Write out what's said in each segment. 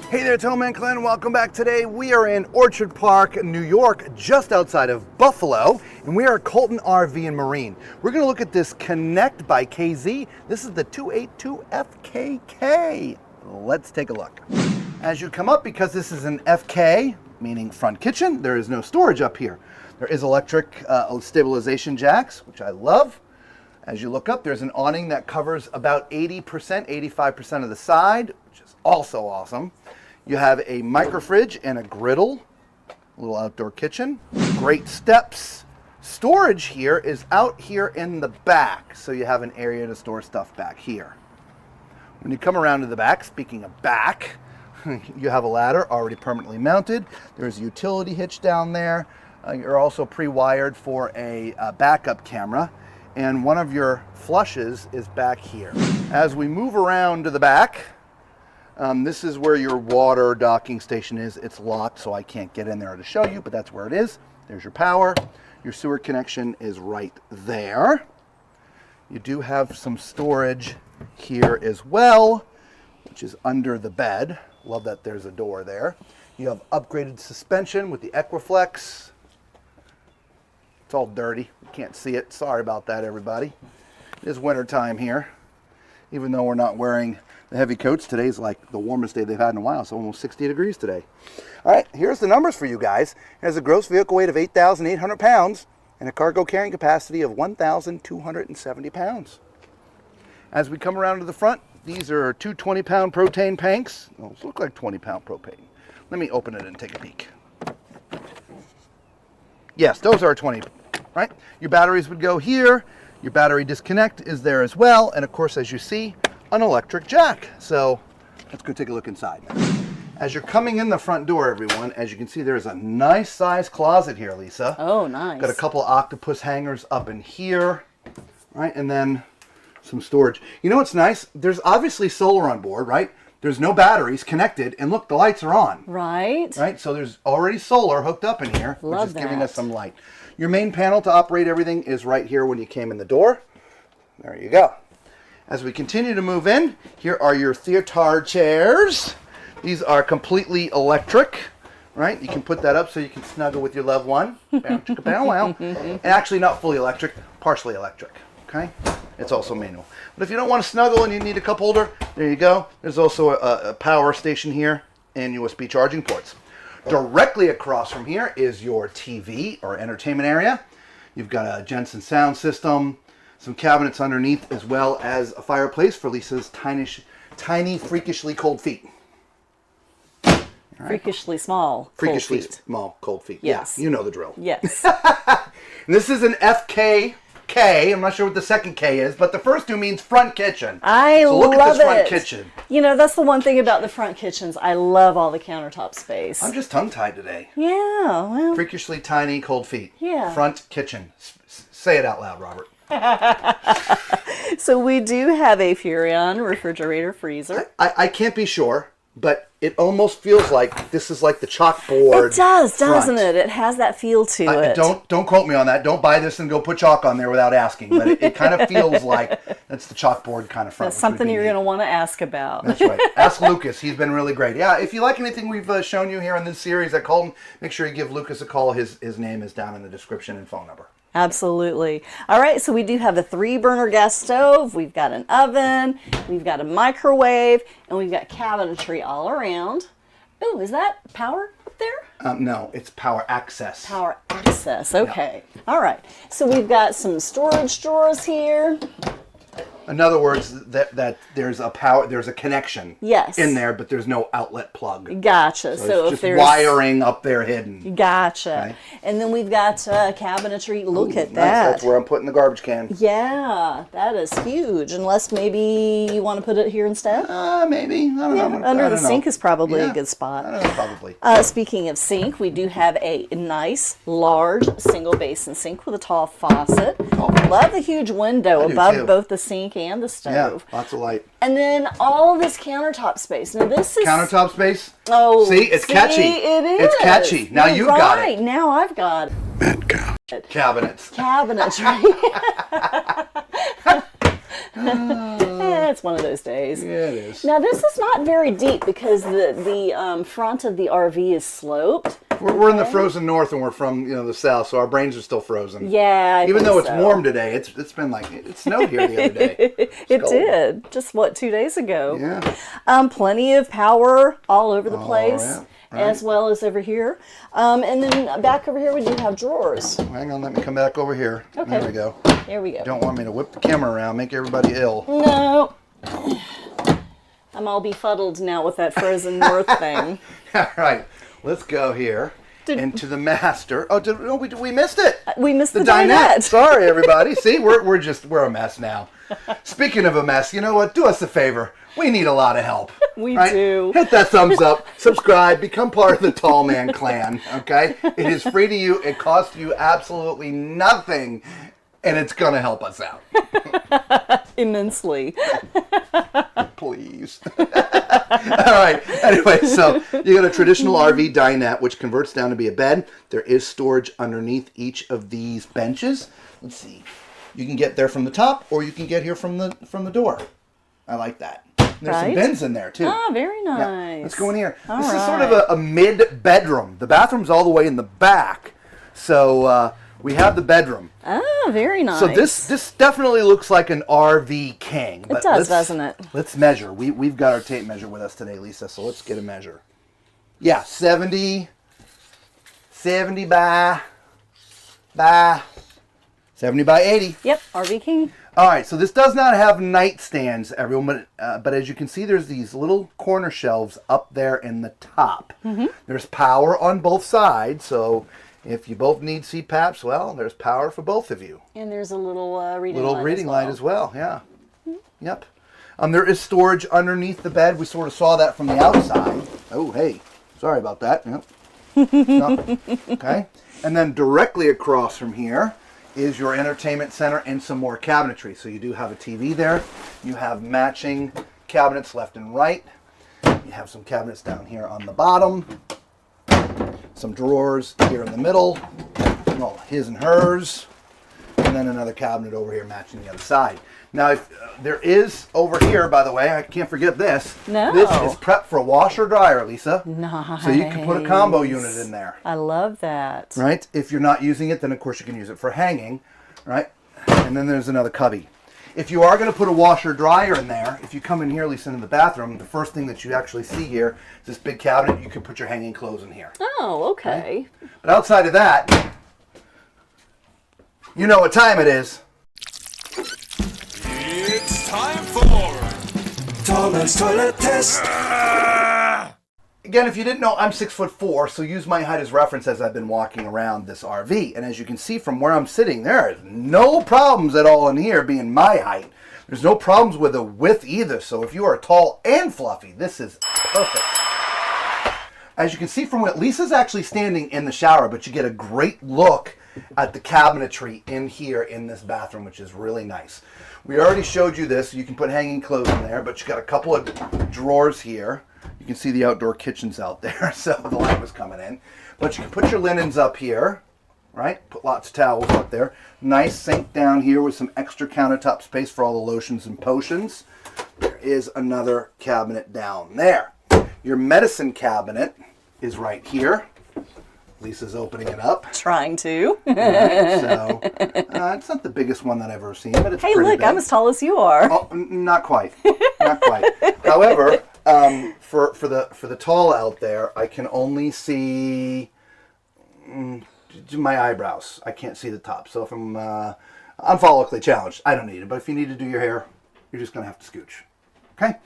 Hey there, Tom and Glenn. Welcome back. Today we are in Orchard Park, New York, just outside of Buffalo, and we are at Colton RV and Marine. We're going to look at this Connect by KZ. This is the 282FKK. Let's take a look. As you come up, because this is an FK, meaning front kitchen, there is no storage up here. There is electric stabilization jacks, which I love. As you look up, there's an awning that covers about 80%, 85% of the side, which is also awesome. You have a micro fridge and a griddle, a little outdoor kitchen, great steps. Storage here is out here in the back, so you have an area to store stuff back here. When you come around to the back, speaking of back, you have a ladder already permanently mounted. There's a utility hitch down there. You're also pre-wired for a backup camera, and one of your flushes is back here. As we move around to the back, this is where your water docking station is. It's locked, so I can't get in there to show you, but that's where it is. There's your power. Your sewer connection is right there. You do have some storage here as well, which is under the bed. Love that there's a door there. You have upgraded suspension with the Equiflex. It's all dirty. You can't see it. Sorry about that, everybody. It is winter time here, even though we're not wearing the heavy coats. Today's like the warmest day they've had in a while, so almost 60 degrees today. All right, here's the numbers for you guys. It has a gross vehicle weight of 8,800 pounds and a cargo carrying capacity of 1,270 pounds. As we come around to the front, these are two 20-pound propane tanks. Those look like 20-pound propane. Let me open it and take a peek. Yes, those are 20, right? Your batteries would go here. Your battery disconnect is there as well. And of course, as you see, an electric jack. So let's go take a look inside. As you're coming in the front door, everyone, as you can see, there's a nice size closet here, Lisa. Oh, nice. Got a couple of octopus hangers up in here, right? And then some storage. You know what's nice? There's obviously solar on board, right? There's no batteries connected, and look, the lights are on. Right. Right, so there's already solar hooked up in here, which is giving us some light. Your main panel to operate everything is right here when you came in the door. There you go. As we continue to move in, here are your theater chairs. These are completely electric, right? You can put that up so you can snuggle with your loved one. Bow, chicka, bow, wow. And actually not fully electric, partially electric, okay? It's also manual. But if you don't want to snuggle and you need a cup holder, there you go. There's also a power station here and USB charging ports. Directly across from here is your TV or entertainment area. You've got a Jensen sound system, some cabinets underneath, as well as a fireplace for Lisa's tiny freakishly cold feet. Right. Freakishly small Freakishly cold feet. small cold feet. Yes. Yeah, you know the drill. Yes. And this is an FKK. I'm not sure what the second K is, but the first two means front kitchen. So look love at this front it. kitchen. You know, that's the one thing about the front kitchens. I love all the countertop space. I'm just tongue-tied today. Yeah, well. Freakishly tiny cold feet. Yeah. Front kitchen. Say it out loud, Robert. So we do have a Furrion refrigerator freezer. I can't be sure, but it almost feels like this is like the chalkboard. It does, doesn't front. it? It has that feel to it. Don't quote me on that. Don't buy this and go put chalk on there without asking. But it kind of feels like that's the chalkboard kind of front. That's something you're going to want to ask about. That's right. Ask Lucas. He's been really great. Yeah, if you like anything we've shown you here in this series at Colton, make sure you give Lucas a call. His name is down in the description and phone number. Absolutely. All right, so we do have a 3-burner gas stove. We've got an oven. We've got a microwave. And we've got cabinetry all around. Oh, is that power up there? No, it's power access. Power access. Okay. Yeah. All right. So we've got some storage drawers here. In other words, that there's a connection in there, but there's no outlet plug. Gotcha. So if there's wiring up there hidden. Gotcha. Okay. And then we've got cabinetry. Look at nice. that. That's where I'm putting the garbage can. Yeah, that is huge. Unless maybe you want to put it here instead? Maybe. I don't know. Under the sink is probably a good spot. I don't know, probably. Speaking of sink, we do have a nice, large, single basin sink with a tall faucet. Love the huge window above both the sink and the stove. Yeah, lots of light. And then all this countertop space. Now this is... Countertop space? Oh, see, it's catchy. It is. It's catchy. Now you've got it. Now I've got it. Mad cow. Cabinets. Cabinets, right? Yeah, it's one of those days. Yeah, it is. Now this is not very deep because the front of the RV is sloped. We're in the frozen north, and we're from the south, so our brains are still frozen. Yeah, even though it's warm today, it's been like it snowed here the other day. It did. Just 2 days ago. Yeah. Plenty of power all over the place, around, right. as well as over here. And then back over here we do have drawers. Hang on, let me come back over here. Okay. There we go. There we go. Don't want me to whip the camera around, make everybody ill. No. I'm all befuddled now with that frozen north thing. All right, let's go here into the master. Oh, we missed it. We missed the dinette. dinette. Sorry, everybody. See, we're a mess now. Speaking of a mess, you know what? Do us a favor. We need a lot of help. We do. Hit that thumbs up, subscribe, become part of the Tall Man clan, okay? It is free to you. It costs you absolutely nothing, and it's going to help us out. Immensely. Please. All right. Anyway, so you got a traditional RV dinette, which converts down to be a bed. There is storage underneath each of these benches. Let's see. You can get there from the top, or you can get here from the door. I like that. There's some bins in there, too. Ah, very nice. Yeah. Let's go in here. All this right. is sort of a mid-bedroom. The bathroom's all the way in the back. So we have the bedroom. Ah, very nice. So this definitely looks like an RV king. It does, doesn't it? Let's measure. We've got our tape measure with us today, Lisa, so let's get a measure. Yeah, 70 by 70 by 80. Yep, RV king. All right, so this does not have nightstands, everyone, but as you can see, there's these little corner shelves up there in the top. Mm-hmm. There's power on both sides, so if you both need CPAPs, well, there's power for both of you. And there's a little reading light as well. Yeah. Mm-hmm. Yep. There is storage underneath the bed. We sort of saw that from the outside. Oh, hey, sorry about that. Yep. No. Okay. And then directly across from here is your entertainment center and some more cabinetry. So you do have a TV there. You have matching cabinets left and right. You have some cabinets down here on the bottom. Some drawers here in the middle. Well, his and hers. And then another cabinet over here matching the other side. Now, if there is over here, by the way, I can't forget this. No. This is prepped for a washer dryer, Lisa. Nice. So you can put a combo unit in there. I love that. Right? If you're not using it, then of course you can use it for hanging, right? And then there's another cubby. If you are going to put a washer dryer in there, if you come in here, Lisa, in the bathroom, the first thing that you actually see here is this big cabinet. You can put your hanging clothes in here. Oh, okay. Right? But outside of that, you know what time it is. It's time for Tall Man's Toilet Test. Again, if you didn't know, I'm 6'4", so use my height as reference as I've been walking around this RV. And as you can see from where I'm sitting, there is no problems at all in here being my height. There's no problems with the width either. So if you are tall and fluffy, this is perfect. As you can see from what Lisa's actually standing in the shower, but you get a great look at the cabinetry in here in this bathroom, which is really nice. We already showed you this. You can put hanging clothes in there, but you got a couple of drawers here. You can see the outdoor kitchens out there, so the light was coming in. But you can put your linens up here, right? Put lots of towels up there. Nice sink down here with some extra countertop space for all the lotions and potions. There is another cabinet down there. Your medicine cabinet is right here. Lisa's opening it up. Trying to. Right, so it's not the biggest one that I've ever seen, but it's Hey, pretty look, big. I'm as tall as you are. Oh, not quite. Not quite. However, for the tall out there, I can only see my eyebrows. I can't see the top. So if I'm follically challenged, I don't need it. But if you need to do your hair, you're just gonna have to scooch. Okay.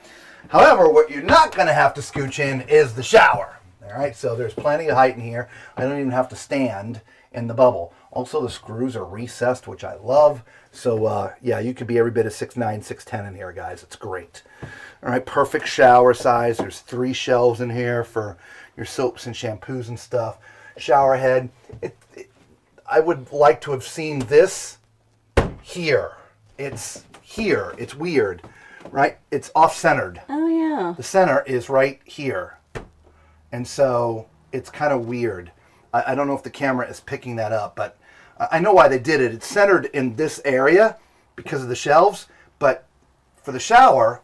However, what you're not gonna have to scooch in is the shower. All right. So there's plenty of height in here. I don't even have to stand in the bubble. Also, the screws are recessed, which I love. So, yeah, you could be every bit of 6'9", 6'10" in here, guys. It's great. All right, perfect shower size. There's 3 shelves in here for your soaps and shampoos and stuff. Shower head. I would like to have seen this here. It's here. It's weird, right? It's off-centered. Oh, yeah. The center is right here. And so it's kind of weird. I don't know if the camera is picking that up, but I know why they did it. It's centered in this area because of the shelves, but for the shower,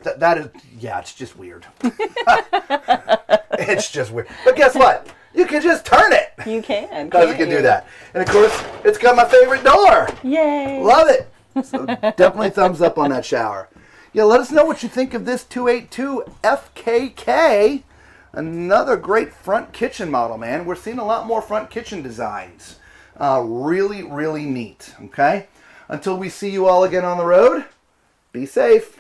that is, yeah, it's just weird. It's just weird. But guess what? You can just turn it. You can. Because it can do that. And of course, it's got my favorite door. Yay. Love it. So definitely thumbs up on that shower. Yeah, let us know what you think of this 282 FKK. Another great front kitchen model, man. We're seeing a lot more front kitchen designs. Really, really neat. Okay? Until we see you all again on the road, be safe.